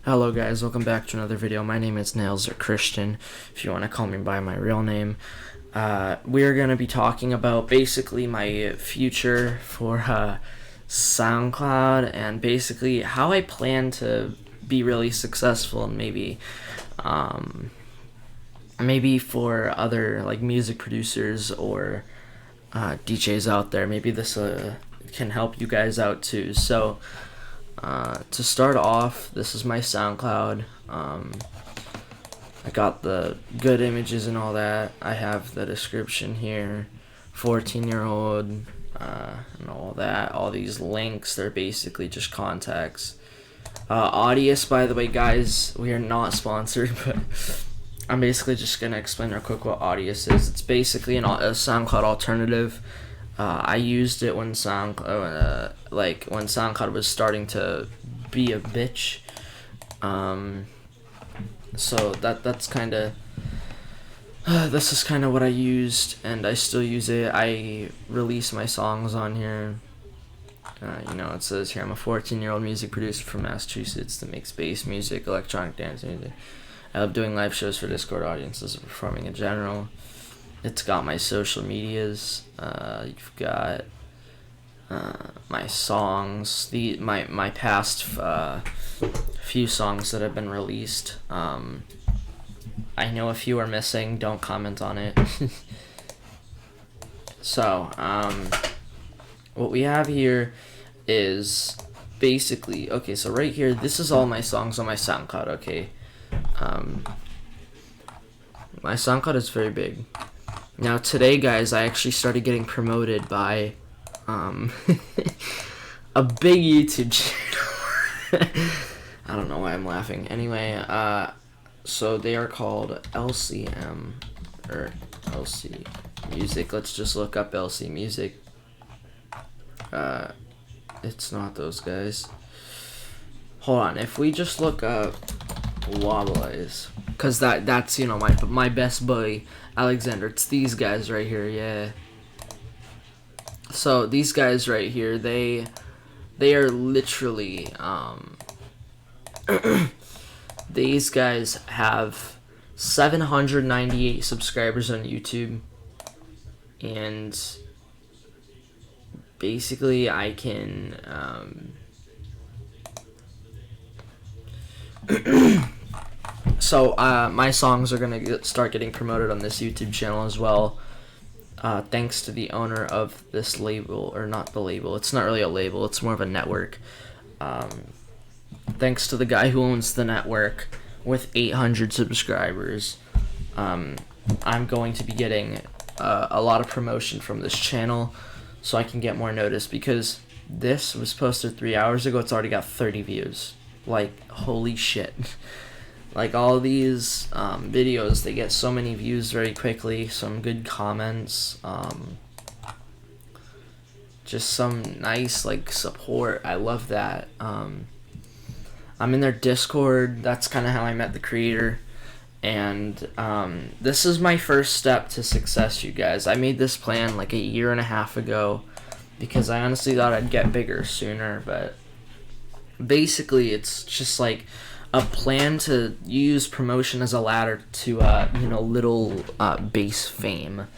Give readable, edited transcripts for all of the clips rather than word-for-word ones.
Hello guys, welcome back to another video. My name is Nails or Christian, if you want to call me by my real name. We're going to be talking about basically my future for Soundcloud and basically how I plan to be really successful and maybe for other like music producers or DJs out there. Maybe this can help you guys out too. So to start off, this is my SoundCloud. I got the good images and all that. I have the description here, 14-year-old, and all that. All these links, they're basically just contacts. Audius, by the way, guys, we are not sponsored, but I'm basically just gonna explain real quick what Audius is. It's basically a SoundCloud alternative. I used it when SoundCloud was starting to be a bitch. So that's kind of this is kind of what I used, and I still use it. I release my songs on here. It says here I'm a 14-year-old music producer from Massachusetts that makes bass music, electronic dance music. I love doing live shows for Discord audiences and performing in general. It's got my social medias. You've got my songs, my past few songs that have been released. I know a few are missing. Don't comment on it. So, what we have here is basically, okay, so right here, this is all my songs on my SoundCloud, okay? My SoundCloud is very big. Now today, guys, I actually started getting promoted by a big YouTube channel. I don't know why I'm laughing. Anyway, so they are called LCM or LC Music. Let's just look up LC Music. It's not those guys. Hold on. If we just look up Wobble Eyes, cause that's my best buddy Alexander. It's these guys right here, yeah. So these guys right here, they are literally these guys have 798 subscribers on YouTube, and basically I can so my songs are gonna start getting promoted on this YouTube channel as well, thanks to the owner of this label, or not the label. It's not really a label. It's more of a network. Thanks to the guy who owns the network with 800 subscribers, I'm going to be getting a lot of promotion from this channel, so I can get more notice, because this was posted 3 hours ago. It's already got 30 views. Like, holy shit. Like, all these videos, they get so many views very quickly, some good comments, just some nice, like, support. I love that. I'm in their Discord. That's kind of how I met the creator. And this is my first step to success, you guys. I made this plan like a year and a half ago because I honestly thought I'd get bigger sooner, but basically it's just like a plan to use promotion as a ladder to little bass fame.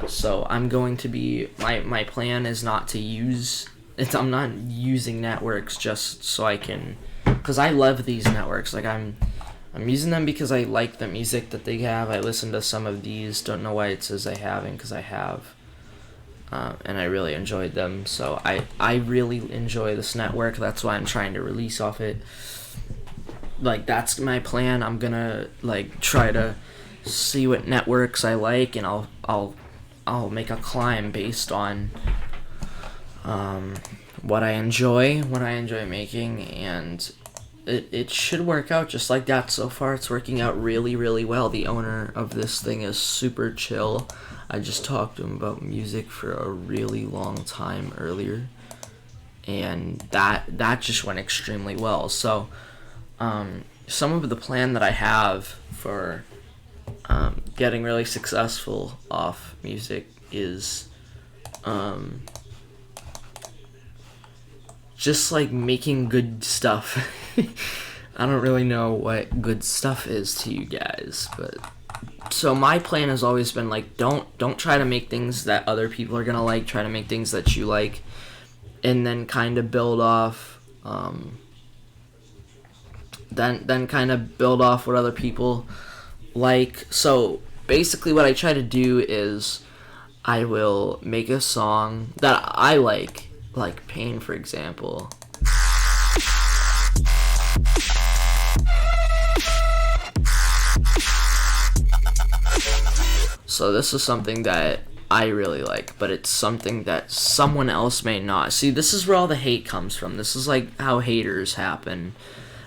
So I'm going to be, my plan is not to use it. I'm not using networks just so I can, because I love these networks. Like, I'm using them because I like the music that they have. I listen to some of these. Don't know why it says I haven't, because I have. And I really enjoyed them. So I really enjoy this network. That's why I'm trying to release off it. Like, that's my plan. I'm gonna like try to see what networks I like, and I'll make a climb based on what I enjoy making, and it should work out just like that. So far it's working out really, really well. The owner of this thing is super chill. I just talked to him about music for a really long time earlier, and that just went extremely well. So some of the plan that I have for getting really successful off music is just like making good stuff. I don't really know what good stuff is to you guys, but so my plan has always been like, don't try to make things that other people are gonna like. Try to make things that you like, and then kind of build off. Then kind of build off what other people like. So basically, what I try to do is I will make a song that I like Pain, for example. So this is something that I really like, but it's something that someone else may not. See, this is where all the hate comes from. This is like how haters happen,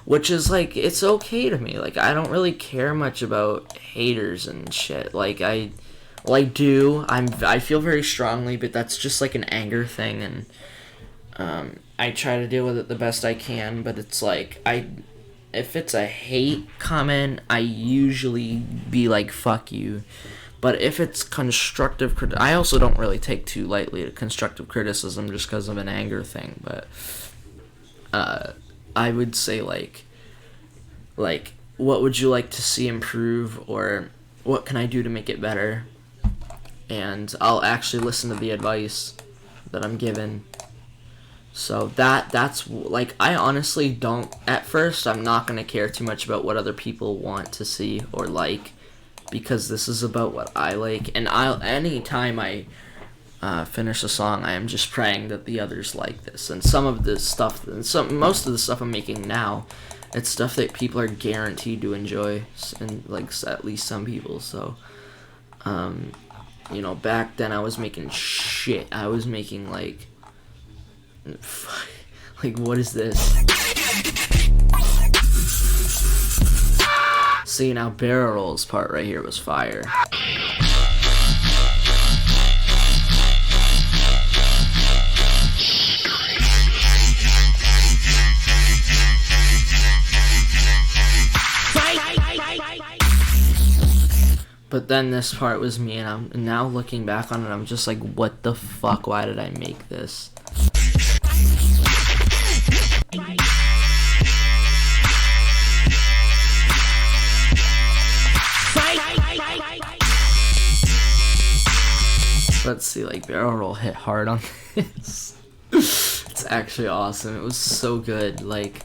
which is like, it's okay to me. Like, I don't really care much about haters and shit. Like, I do. I feel very strongly, but that's just like an anger thing, and I try to deal with it the best I can. But it's like, if it's a hate comment, I usually be like, fuck you. But if it's constructive, I also don't really take too lightly to constructive criticism just because of an anger thing. But I would say like, what would you like to see improve, or what can I do to make it better? And I'll actually listen to the advice that I'm given. So that's like, I honestly don't, at first I'm not going to care too much about what other people want to see or like, because this is about what I like. And anytime I finish a song, I am just praying that the others like this. And some of the stuff, most of the stuff I'm making now, it's stuff that people are guaranteed to enjoy, and like at least some people. So back then I was making shit. I was making like what is this? See, now barrel rolls part right here was fire. But then this part was me, and I'm now looking back on it, I'm just like, what the fuck? Why did I make this? Let's see, like, barrel roll hit hard on this. It's actually awesome. It was so good. Like,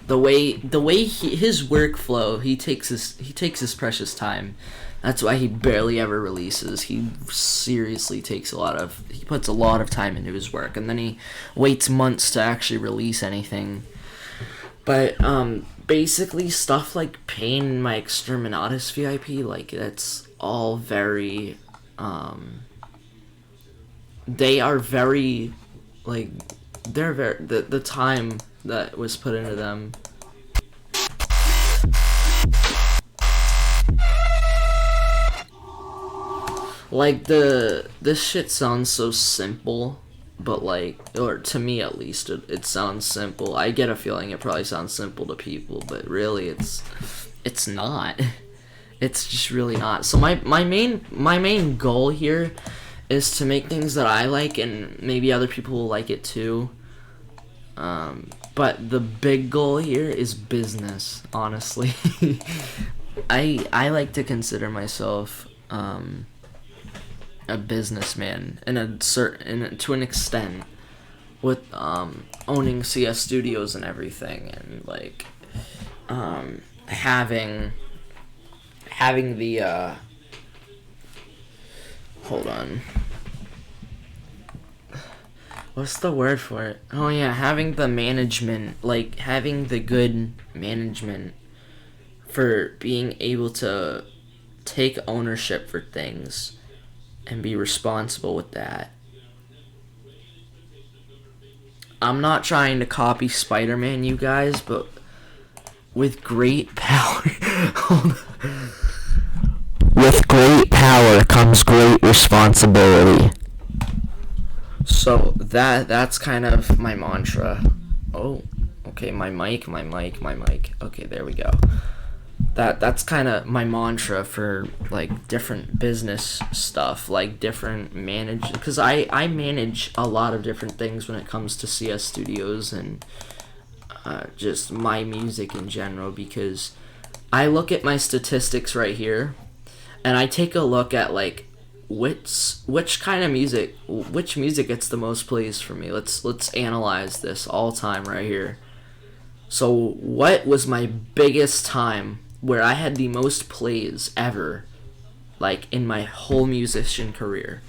the way his workflow, he takes his precious time. That's why he barely ever releases. He seriously he puts a lot of time into his work, and then he waits months to actually release anything. But basically stuff like Pain and my Exterminatus VIP, like, that's all very they are very, like, they're very, the time that was put into them. Like, this shit sounds so simple, but like, or to me at least, it sounds simple. I get a feeling it probably sounds simple to people, but really it's not. It's just really not. So my main goal here is to make things that I like, and maybe other people will like it too. But the big goal here is business, honestly. I like to consider myself a businessman to an extent, with owning CS Studios and everything, and like having the hold on, what's the word for it? Oh yeah, having the management, like having the good management for being able to take ownership for things and be responsible with that. I'm not trying to copy Spider-Man, you guys, but with great power with great power comes great responsibility. So that's kind of my mantra. Oh, okay, my mic. Okay, there we go. That's kind of my mantra for like different business stuff, like different because I manage a lot of different things when it comes to CS Studios, and just my music in general, because I look at my statistics right here, and I take a look at like which kind of music, which music gets the most plays for me. Let's analyze this all time right here. So what was my biggest time where I had the most plays ever, like in my whole musician career?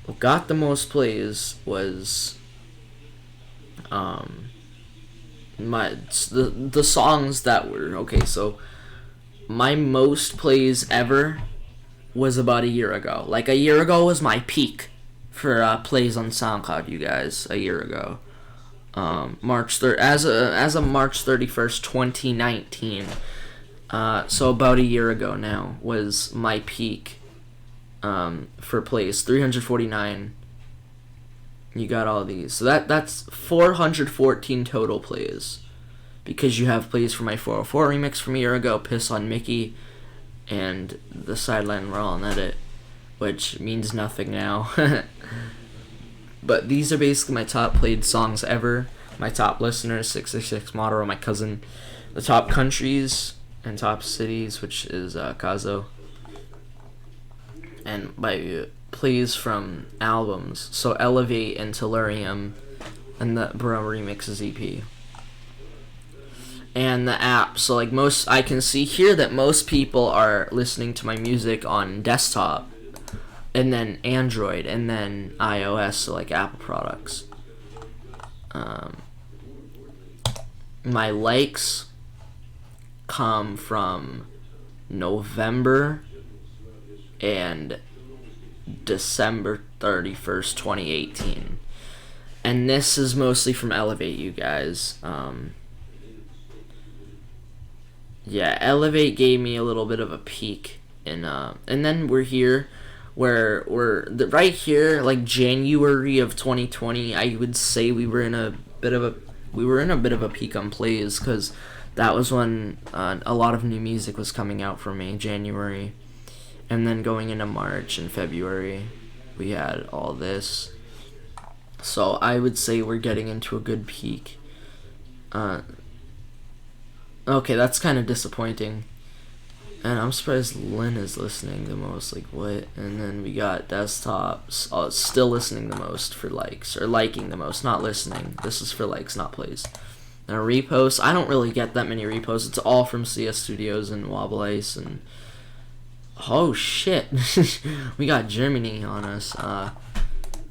What got the most plays was the songs that were okay. So my most plays ever was about a year ago. Like, a year ago was my peak for plays on SoundCloud, you guys. A year ago, March 3rd, as of March 31st, 2019. So about a year ago now was my peak for plays. 349. You got all these. So that's 414 total plays, because you have plays for my 404 remix from a year ago, Piss on Mickey, and the Sideline Raw and Edit, which means nothing now. But these are basically my top played songs ever. My top listeners, 666 Model, my cousin. The top countries and top cities, which is Kazo. And my plays from albums, so Elevate and Tellurium, and the Bro Remixes EP. And the app, so like I can see here that most people are listening to my music on desktop, and then Android, and then iOS, so like Apple products. My likes come from November and December 31st, 2018. And this is mostly from Elevate, you guys. Yeah, Elevate gave me a little bit of a peak, and then we're here, where right here, like January of 2020. I would say we were in a bit of a peak on plays, because that was when a lot of new music was coming out for me, January, and then going into March and February, we had all this. So I would say we're getting into a good peak. Okay, that's kind of disappointing. And I'm surprised Lynn is listening the most. Like, what? And then we got desktops still listening the most for likes, or liking the most, not listening. This is for likes, not plays. Now reposts, I don't really get that many reposts. It's all from CS Studios and Wobble Ice and oh shit, we got Germany on us.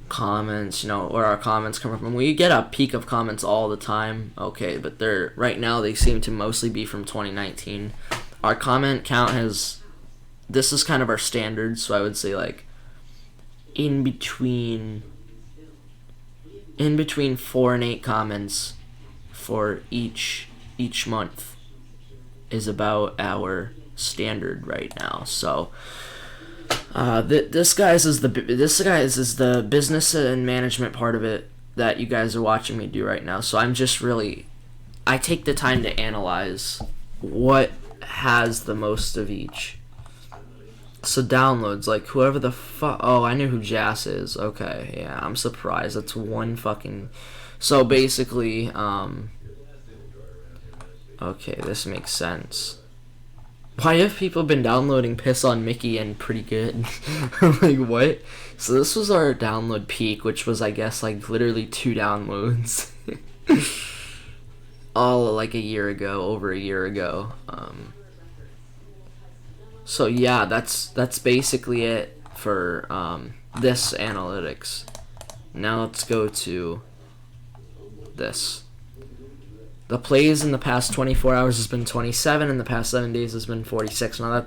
Comments, where our comments come from. We get a peak of comments all the time. Okay, but right now they seem to mostly be from 2019. Our comment count this is kind of our standard, so I would say like in between 4 and 8 comments for each month is about our standard right now. So this guys is the business and management part of it that you guys are watching me do right now. So I take the time to analyze what has the most of each. So downloads, like whoever the fuck. Oh, I knew who Jas is. Okay, yeah, I'm surprised. That's one fucking. So basically, okay, this makes sense. Why have people been downloading Piss on Mickey and Pretty Good? Like, what? So this was our download peak, which was, I guess, like, literally 2 downloads. All, like, over a year ago. So, yeah, that's basically it for, this analytics. Now let's go to this. The plays in the past 24 hours has been 27, and the past 7 days has been 46. Now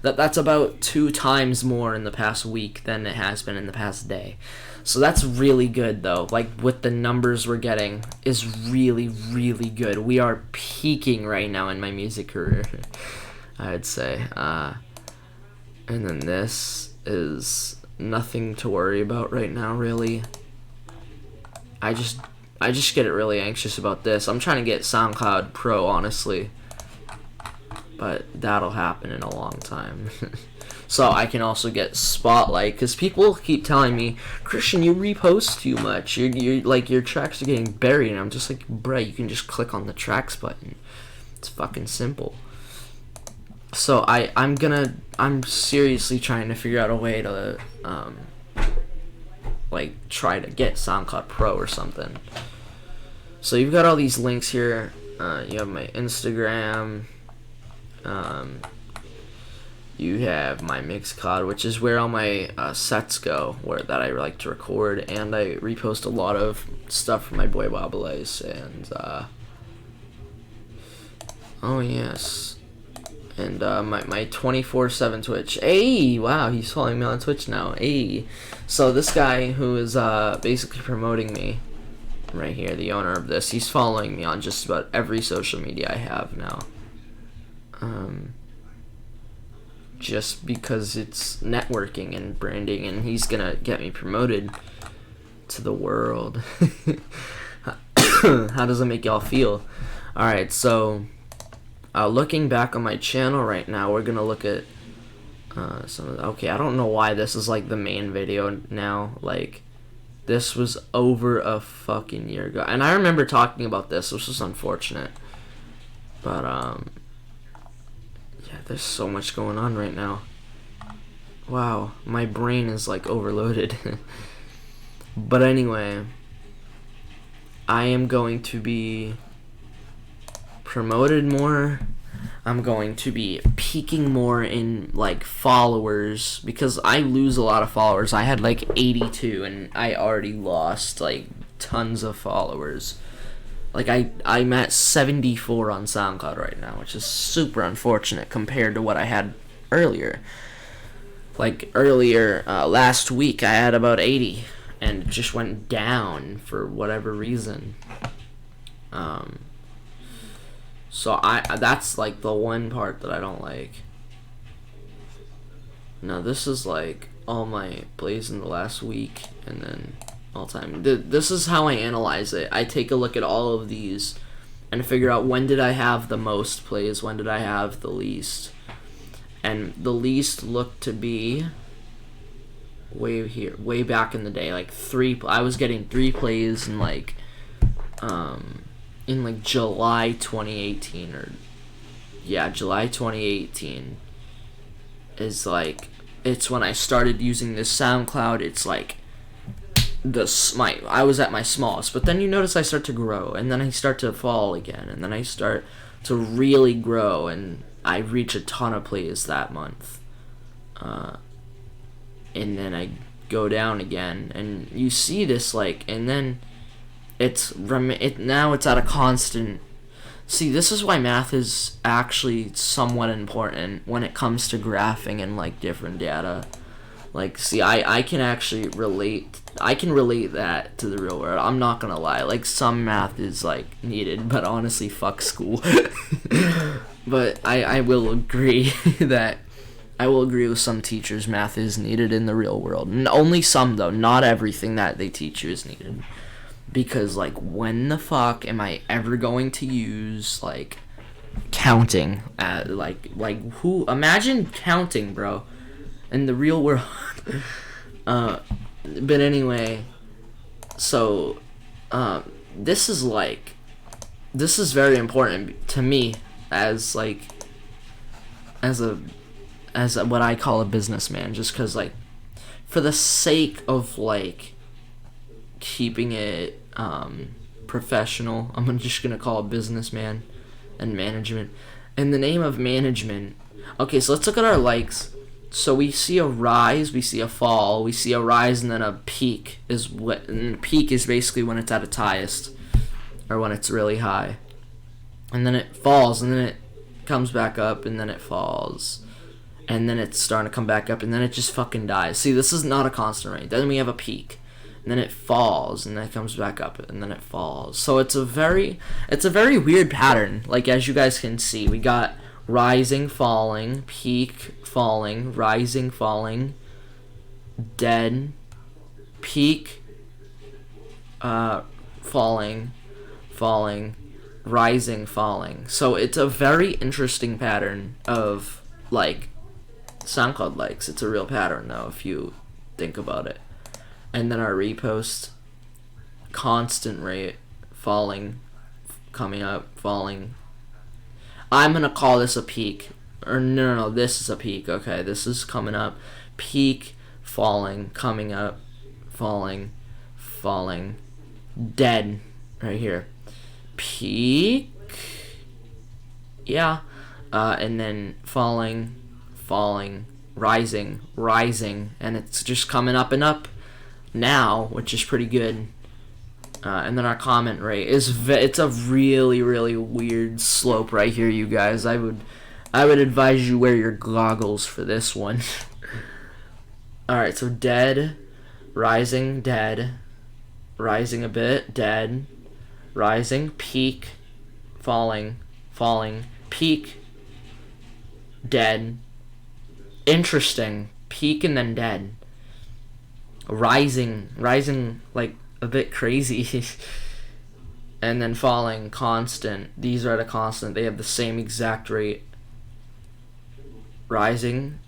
that's about 2 times more in the past week than it has been in the past day. So that's really good, though. Like, with the numbers we're getting is really, really good. We are peaking right now in my music career, I'd say. And then this is nothing to worry about right now, really. I just get really anxious about this. I'm trying to get SoundCloud Pro, honestly. but that'll happen in a long time. So I can also get spotlight, because people keep telling me, Christian, you repost too much. You're like, your tracks are getting buried. And I'm just like, bruh, you can just click on the tracks button. It's fucking simple. So I'm seriously trying to figure out a way to like try to get SoundCloud Pro or something. So you've got all these links here. You have my Instagram. You have my Mixcloud, which is where all my sets go, that I like to record, and I repost a lot of stuff from my boy Wobblies, and oh yes, and my 24/7 Twitch. Hey, wow, he's following me on Twitch now. Hey, so this guy who is basically promoting me right here, the owner of this, he's following me on just about every social media I have now. Just because it's networking and branding, and he's gonna get me promoted to the world. How does it make y'all feel? Alright, so looking back on my channel right now, we're gonna look at some of the, okay, I don't know why this is like the main video now. Like, this was over a fucking year ago, and I remember talking about this, which was unfortunate, but yeah, there's so much going on right now. Wow, my brain is like overloaded. But anyway, I am going to be promoted more. I'm going to be peaking more in like followers, because I lose a lot of followers. I had like 82 and I already lost like tons of followers. Like, I'm at 74 on SoundCloud right now, which is super unfortunate compared to what I had earlier. Like, earlier, last week, I had about 80, and it just went down for whatever reason. So that's, like, the one part that I don't like. Now, this is, like, all my plays in the last week, and then all time. This is how I analyze it. I take a look at all of these and figure out when did I have the most plays, when did I have the least. And the least looked to be way back in the day, like I was getting 3 plays in like July 2018, or yeah, July 2018 is like, it's when I started using this SoundCloud. It's like I was at my smallest, but then you notice I start to grow, and then I start to fall again, and then I start to really grow, and I reach a ton of plays that month, and then I go down again, and you see this, like, and then now it's at a constant. See, this is why math is actually somewhat important when it comes to graphing and like different data. Like, see, I can actually relate. I can relate that to the real world. I'm not gonna lie. Like, some math is like needed, but honestly, fuck school. But I will agree that I will agree with some teachers. Math is needed in the real world, and only some though. Not everything that they teach you is needed. Because like, when the fuck am I ever going to use like counting? Like who? Imagine counting, bro, in the real world. But anyway, so this is very important to me as what I call a businessman, just because, like, for the sake of like keeping it professional, I'm just gonna call it businessman and management. In the name of management, okay, so let's look at our likes. So we see a rise, we see a fall, we see a rise, and then a peak and peak is basically when it's at its highest, or when it's really high. And then it falls, and then it comes back up, and then it falls. And then it's starting to come back up, and then it just fucking dies. See, this is not a constant rate. Then we have a peak, and then it falls, and then it comes back up, and then it falls. So it's a very weird pattern. Like, as you guys can see, we got rising, falling, peak, falling, rising, falling, dead, peak, falling, falling, rising, falling. So it's a very interesting pattern of, like, SoundCloud likes. It's a real pattern, though, if you think about it. And then our repost, constant rate, falling, coming up, falling. I'm going to call this a peak. Or no, this is a peak. Okay, this is coming up. Peak, falling, coming up, falling, falling, dead, right here. Peak, yeah, and then falling, falling, rising, rising, and it's just coming up and up now, which is pretty good. And then our comment rate is it's a really, really weird slope right here, you guys. I would advise you wear your goggles for this one. Alright, so dead, rising, dead, rising a bit, dead, rising, peak, falling, falling, peak, dead, interesting, peak and then dead, rising like a bit crazy, and then falling, constant. These are at a constant. They have the same exact rate. Rising,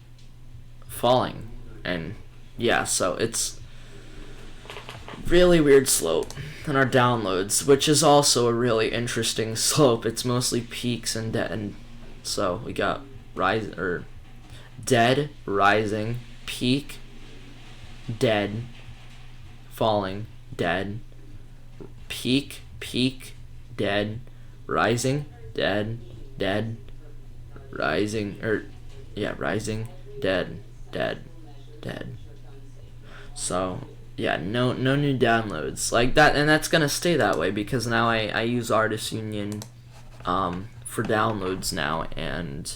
falling, and yeah, so it's really weird slope. And our downloads, which is also a really interesting slope. It's mostly peaks and dead. So we got dead, rising, peak, dead, falling, dead, peak, dead, rising, dead, rising, rising, dead. So yeah, no new downloads like that, and that's gonna stay that way because now I use Artist Union for downloads now, and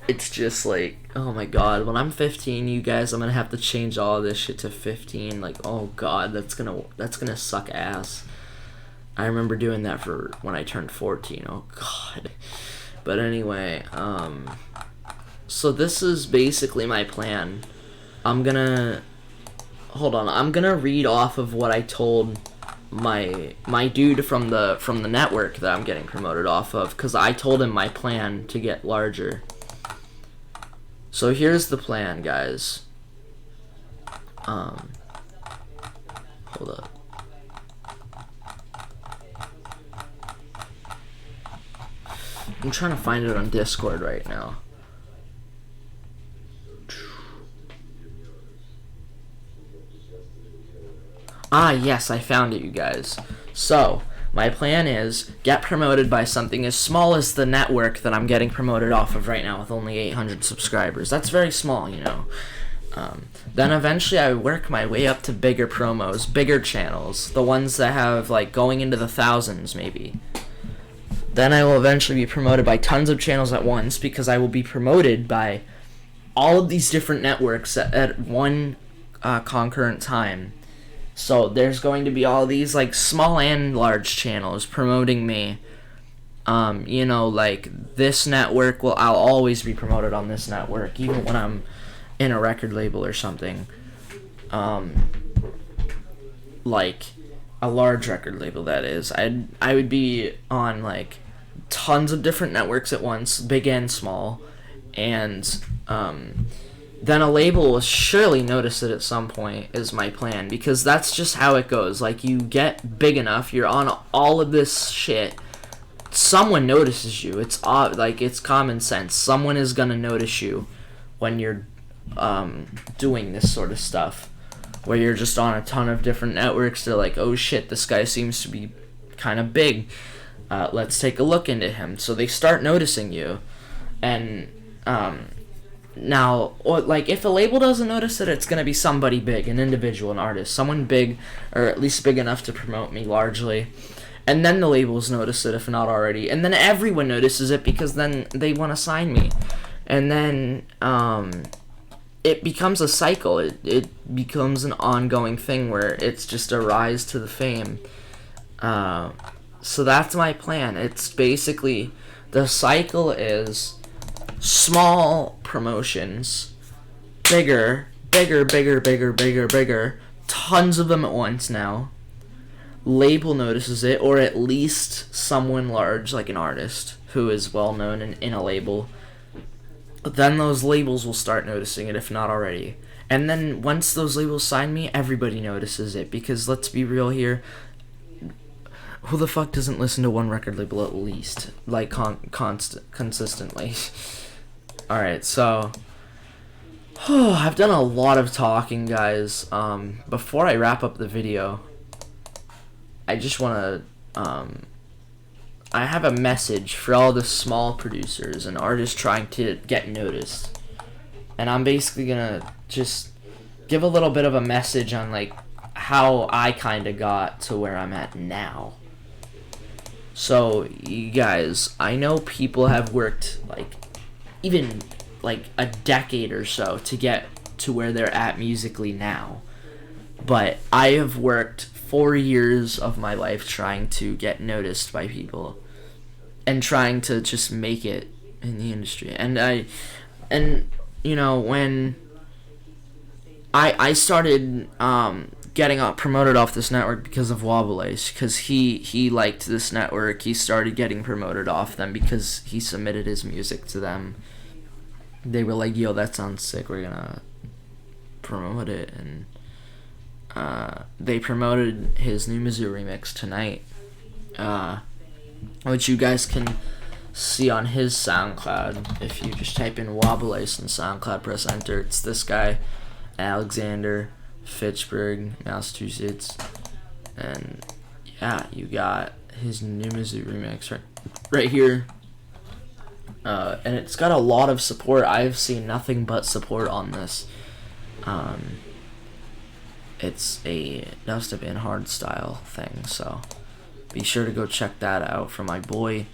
it's just like, oh my god, when I'm 15, you guys, I'm gonna have to change all this shit to 15. Like, oh god, that's gonna suck ass. I remember doing that for when I turned 14. Oh god. But anyway, so this is basically my plan. I'm gonna read off of what I told my dude from the network that I'm getting promoted off of, because I told him my plan to get larger. So here's the plan, guys. Hold up. I'm trying to find it on Discord right now. Ah, yes, I found it, you guys. So, my plan is get promoted by something as small as the network that I'm getting promoted off of right now with only 800 subscribers. That's very small, you know. Then eventually I work my way up to bigger promos, bigger channels, the ones that have, like, going into the thousands, maybe. Then I will eventually be promoted by tons of channels at once, because I will be promoted by all of these different networks at one concurrent time. So there's going to be all these, like, small and large channels promoting me. You know, like, this network I'll always be promoted on this network, even when I'm in a record label or something. Like a large record label, that is. I would be on, like, tons of different networks at once, big and small, and then a label will surely notice it at some point, is my plan, because that's just how it goes. Like, you get big enough, you're on all of this shit, someone notices you. It's like, it's common sense. Someone is gonna notice you when you're doing this sort of stuff, where you're just on a ton of different networks. They're like, oh shit, this guy seems to be kind of big. Let's take a look into him. So they start noticing you, and now, like, if a label doesn't notice it, it's gonna be somebody big, an individual, an artist, someone big, or at least big enough to promote me largely. And then the labels notice it, if not already, and then everyone notices it, because then they want to sign me, and then it becomes a cycle. It becomes an ongoing thing where it's just a rise to the fame. So that's my plan. It's basically, the cycle is small promotions, bigger, tons of them at once now, label notices it, or at least someone large, like an artist who is well known in a label, then those labels will start noticing it, if not already. And then once those labels sign me, everybody notices it, because let's be real here, who the fuck doesn't listen to one record label at least, like consistently? Alright, so I've done a lot of talking, guys. Before I wrap up the video, I just want to I have a message for all the small producers and artists trying to get noticed. And I'm basically gonna just give a little bit of a message on like how I kind of got to where I'm at now. So, you guys, I know people have worked like even like a decade or so to get to where they're at musically now. But I have worked 4 years of my life trying to get noticed by people and trying to just make it in the industry. And you know, when I started getting promoted off this network because of Wobbles, because he liked this network. He started getting promoted off them because he submitted his music to them. They were like, yo, that sounds sick, we're gonna promote it. And they promoted his new Mizzou remix tonight, which you guys can see on his SoundCloud. If you just type in Wobbles in SoundCloud, press enter, it's this guy, Alexander, Fitchburg, Massachusetts. And yeah, you got his new Mizzou remix right here. And it's got a lot of support. I've seen nothing but support on this. It's a Dust Band hard style thing, so be sure to go check that out for my boy.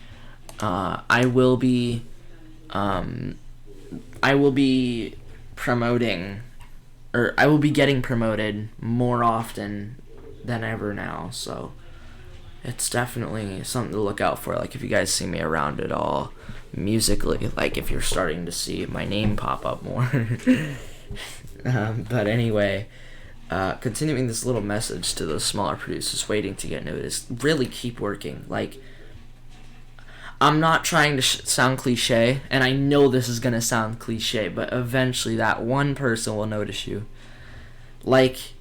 I will be promoting, or I will be getting promoted more often than ever now, so it's definitely something to look out for. Like, if you guys see me around at all musically, like if you're starting to see my name pop up more. But anyway, continuing this little message to those smaller producers waiting to get noticed, really keep working. Like, I'm not trying to sound cliche, and I know this is gonna sound cliche, but eventually that one person will notice you. Like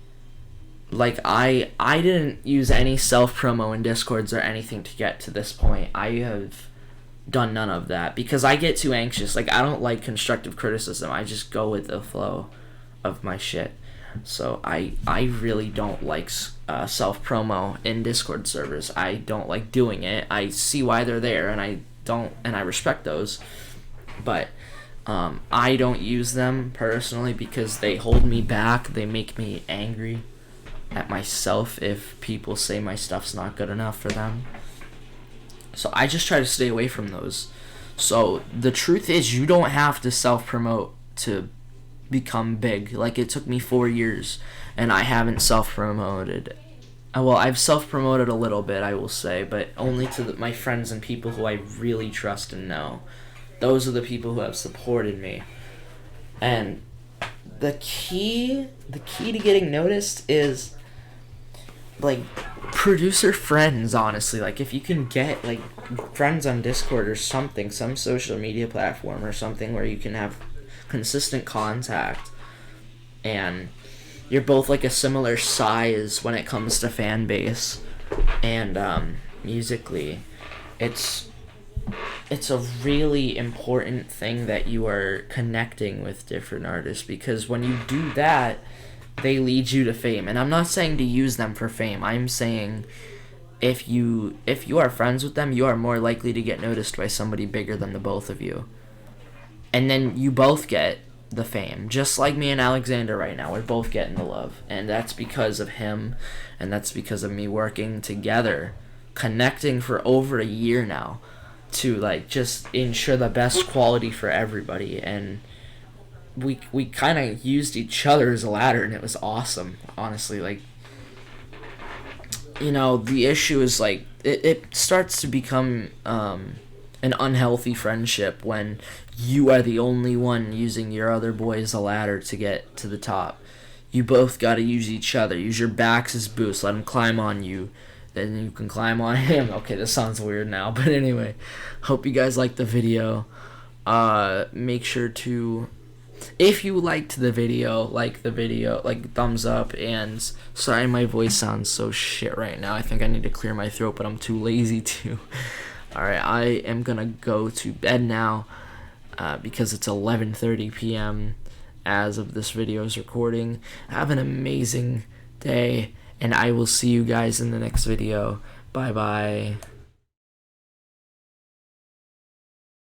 I didn't use any self-promo in Discords or anything to get to this point. I have done none of that because I get too anxious. Like, I don't like constructive criticism. I just go with the flow of my shit. So I really don't like self-promo in Discord servers. I don't like doing it. I see why they're there, and I respect those. But I don't use them personally because they hold me back. They make me angry at myself if people say my stuff's not good enough for them. So I just try to stay away from those. So the truth is, you don't have to self-promote to become big. Like, it took me 4 years, and I haven't self-promoted. Well, I've self-promoted a little bit, I will say, but only to my friends and people who I really trust and know. Those are the people who have supported me. And the key to getting noticed is, like, producer friends, honestly. Like, if you can get, like, friends on Discord or something, some social media platform or something where you can have consistent contact, and you're both like a similar size when it comes to fan base and musically, it's a really important thing that you are connecting with different artists, because when you do that, they lead you to fame. And I'm not saying to use them for fame. I'm saying if you are friends with them, you are more likely to get noticed by somebody bigger than the both of you. And then you both get the fame. Just like me and Alexander right now, we're both getting the love. And that's because of him, and that's because of me working together, connecting for over a year now to, like, just ensure the best quality for everybody. And we kind of used each other as a ladder, and it was awesome, honestly. Like, you know, the issue is, like, it starts to become an unhealthy friendship when you are the only one using your other boy as a ladder to get to the top. You both got to use each other. Use your backs as boosts. Let them climb on you. and you can climb on him. Okay, this sounds weird now, but anyway, hope you guys liked the video. Make sure to, if you liked the video, like thumbs up. And sorry, my voice sounds so shit right now. I think I need to clear my throat, but I'm too lazy to. Alright, I am gonna go to bed now, because it's 11:30 p.m. as of this video's recording. Have an amazing day, and I will see you guys in the next video. Bye bye.